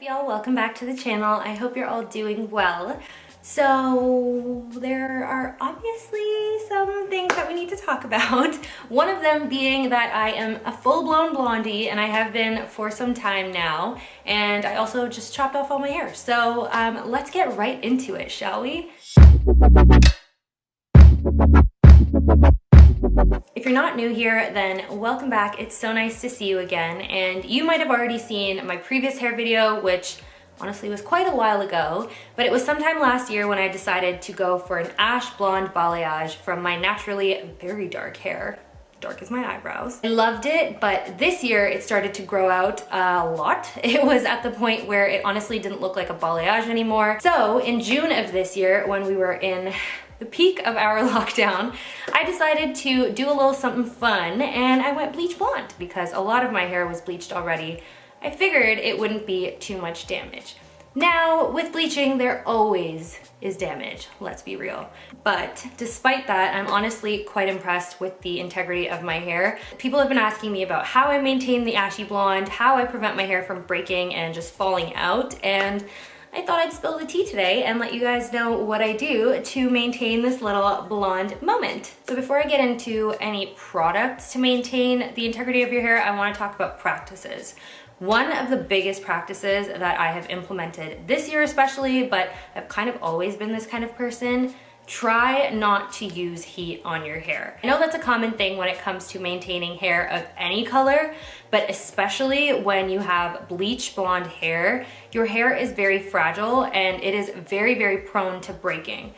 y'all? Welcome back to the channel. I hope you're all doing well. So there are obviously some things that we need to talk about. One of them being that I am a full-blown blondie, and I have been for some time now. And I also just chopped off all my hair. So let's get right into it, shall we? If you're not new here, then welcome back. It's so nice to see you again. And you might have already seen my previous hair video, which honestly was quite a while ago, but it was sometime last year when I decided to go for an ash blonde balayage from my naturally very dark hair. Dark as my eyebrows. I loved it, but this year it started to grow out a lot. It was at the point where it honestly didn't look like a balayage anymore. So in June of this year, when we were in the peak of our lockdown, I decided to do a little something fun, and I went bleach blonde because a lot of my hair was bleached already. I figured it wouldn't be too much damage. Now, with bleaching, there always is damage, let's be real. But despite that, I'm honestly quite impressed with the integrity of my hair. People have been asking me about how I maintain the ashy blonde, how I prevent my hair from breaking and just falling out, and I thought I'd spill the tea today and let you guys know what I do to maintain this little blonde moment. So before I get into any products to maintain the integrity of your hair, I want to talk about practices. One of the biggest practices that I have implemented this year especially, but I've kind of always been this kind of person, try not to use heat on your hair. I know that's a common thing when it comes to maintaining hair of any color, but especially when you have bleach blonde hair, your hair is very fragile and it is very, very prone to breaking.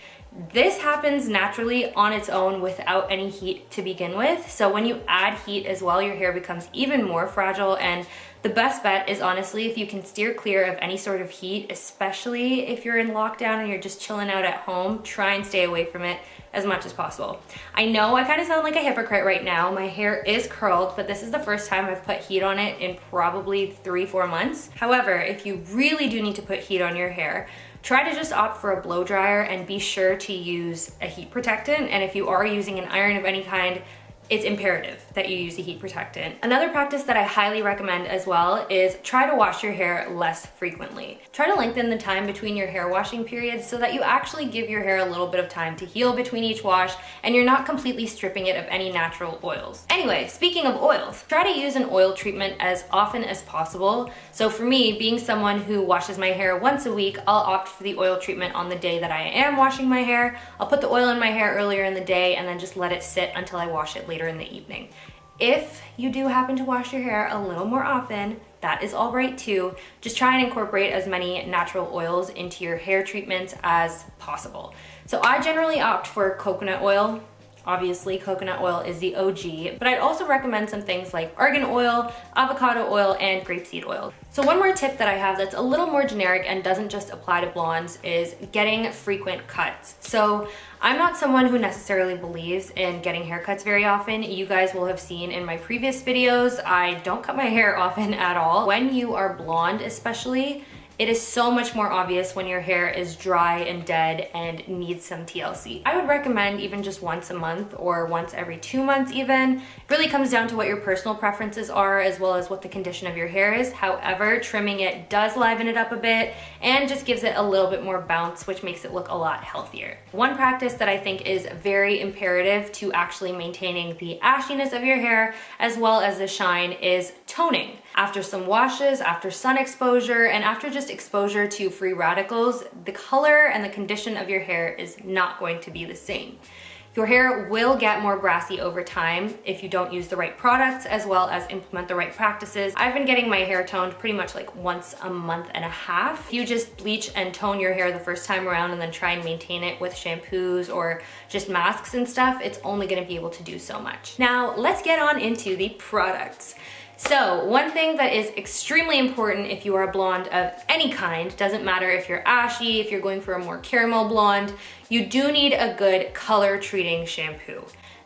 This happens naturally on its own without any heat to begin with. So when you add heat as well, your hair becomes even more fragile, and the best bet is honestly if you can steer clear of any sort of heat, especially if you're in lockdown and you're just chilling out at home, try and stay away from it as much as possible. I know I kind of sound like a hypocrite right now. My hair is curled, but this is the first time I've put heat on it in probably 3-4 months. However, if you really do need to put heat on your hair, try to just opt for a blow dryer and be sure to use a heat protectant. And if you are using an iron of any kind, it's imperative that you use a heat protectant. Another practice that I highly recommend as well is try to wash your hair less frequently. Try to lengthen the time between your hair washing periods so that you actually give your hair a little bit of time to heal between each wash and you're not completely stripping it of any natural oils. Anyway, speaking of oils, try to use an oil treatment as often as possible. So for me, being someone who washes my hair once a week, I'll opt for the oil treatment on the day that I am washing my hair. I'll put the oil in my hair earlier in the day and then just let it sit until I wash it later in the evening. If you do happen to wash your hair a little more often, that is all right too. Just try and incorporate as many natural oils into your hair treatments as possible. So I generally opt for coconut oil. Obviously, coconut oil is the OG, but I'd also recommend some things like argan oil, avocado oil, and grapeseed oil. So one more tip that I have that's a little more generic and doesn't just apply to blondes is getting frequent cuts. So I'm not someone who necessarily believes in getting haircuts very often. You guys will have seen in my previous videos, I don't cut my hair often at all. When you are blonde especially, it is so much more obvious when your hair is dry and dead and needs some TLC. I would recommend even just once a month or once every 2 months even. It really comes down to what your personal preferences are as well as what the condition of your hair is. However, trimming it does liven it up a bit and just gives it a little bit more bounce, which makes it look a lot healthier. One practice that I think is very imperative to actually maintaining the ashiness of your hair as well as the shine is toning. After some washes, after sun exposure, and after just exposure to free radicals, the color and the condition of your hair is not going to be the same. Your hair will get more brassy over time if you don't use the right products as well as implement the right practices. I've been getting my hair toned pretty much like once a month and a half. If you just bleach and tone your hair the first time around and then try and maintain it with shampoos or just masks and stuff, it's only gonna be able to do so much. Now, let's get on into the products. So one thing that is extremely important if you are a blonde of any kind, doesn't matter if you're ashy, if you're going for a more caramel blonde, you do need a good color treating shampoo.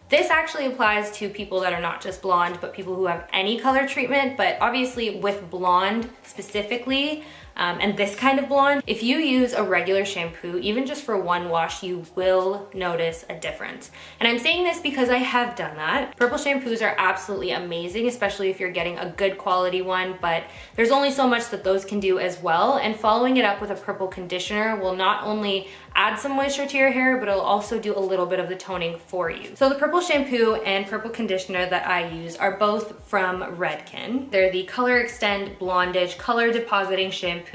This actually applies to people that are not just blonde, but people who have any color treatment, but obviously with blonde specifically, and this kind of blonde, if you use a regular shampoo, even just for one wash, you will notice a difference. And I'm saying this because I have done that. Purple shampoos are absolutely amazing, especially if you're getting a good quality one, but there's only so much that those can do as well. And following it up with a purple conditioner will not only add some moisture to your hair, but it'll also do a little bit of the toning for you. So the purple shampoo and purple conditioner that I use are both from Redken. They're the Color Extend Blondage Color Depositing Shampoos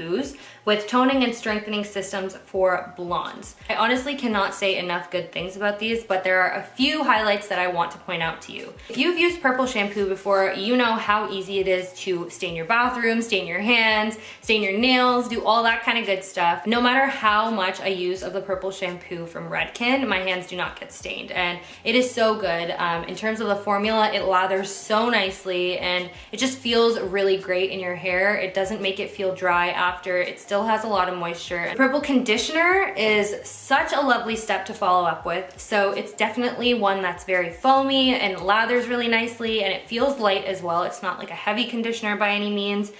with toning and strengthening systems for blondes. I honestly cannot say enough good things about these, but there are a few highlights that I want to point out to you. If you've used purple shampoo before, you know how easy it is to stain your bathroom, stain your hands, stain your nails, do all that kind of good stuff. No matter how much I use of the purple shampoo from Redken, my hands do not get stained, and it is so good. In terms of the formula, it lathers so nicely and it just feels really great in your hair. It doesn't make it feel dry after. It still has a lot of moisture. Purple conditioner is such a lovely step to follow up with. So it's definitely one that's very foamy and lathers really nicely, and it feels light as well. It's not like a heavy conditioner by any means.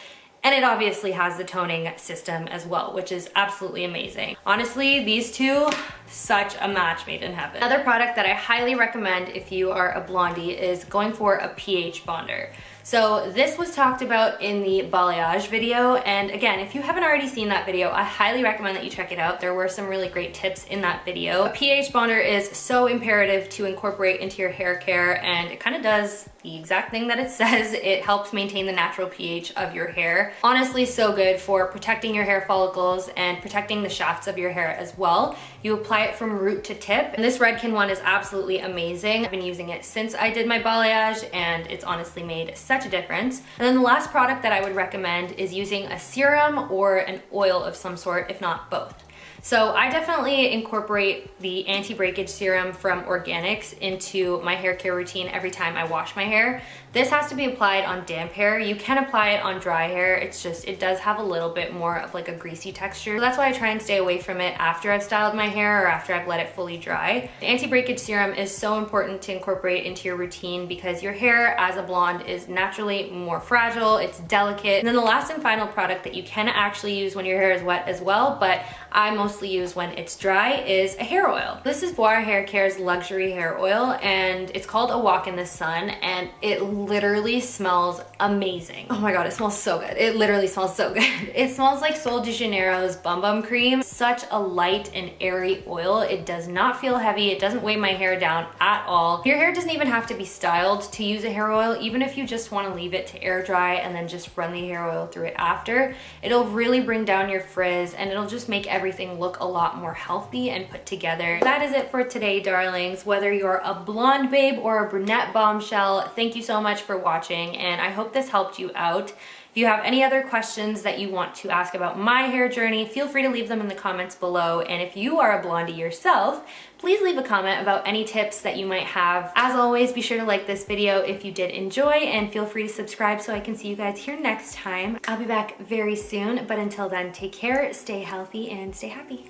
And it obviously has the toning system as well, which is absolutely amazing. Honestly, these two, such a match made in heaven. Another product that I highly recommend if you are a blondie is going for a pH bonder. So this was talked about in the balayage video, and again, if you haven't already seen that video, I highly recommend that you check it out. There were some really great tips in that video. A pH bonder is so imperative to incorporate into your hair care, and it kind of does the exact thing that it says. It helps maintain the natural pH of your hair. Honestly, so good for protecting your hair follicles and protecting the shafts of your hair as well. You apply it from root to tip, and this Redken one is absolutely amazing. I've been using it since I did my balayage, and it's honestly made such a difference. And then the last product that I would recommend is using a serum or an oil of some sort, if not both. So I definitely incorporate the Anti-breakage Serum from Organix into my hair care routine every time I wash my hair. This has to be applied on damp hair. You can apply it on dry hair. It's just, it does have a little bit more of like a greasy texture. So that's why I try and stay away from it after I've styled my hair or after I've let it fully dry. The Anti-breakage Serum is so important to incorporate into your routine because your hair as a blonde is naturally more fragile, it's delicate. And then the last and final product that you can actually use when your hair is wet as well, but I mostly use when it's dry, is a hair oil. This is Voir Haircare's luxury hair oil, and it's called A Walk in the Sun, and it literally smells amazing. Oh my god, it smells so good. It literally smells so good. It smells like Sol de Janeiro's Bum Bum Cream. Such a light and airy oil. It does not feel heavy. It doesn't weigh my hair down at all. Your hair doesn't even have to be styled to use a hair oil. Even if you just want to leave it to air dry and then just run the hair oil through it after, it'll really bring down your frizz and it'll just make everything look a lot more healthy and put together. That is it for today, darlings. Whether you're a blonde babe or a brunette bombshell, thank you so much for watching, and I hope this helped you out. If you have any other questions that you want to ask about my hair journey, feel free to leave them in the comments below. And if you are a blondie yourself, please leave a comment about any tips that you might have. As always, be sure to like this video if you did enjoy, and feel free to subscribe so I can see you guys here next time. I'll be back very soon, but until then, take care, stay healthy, and stay happy.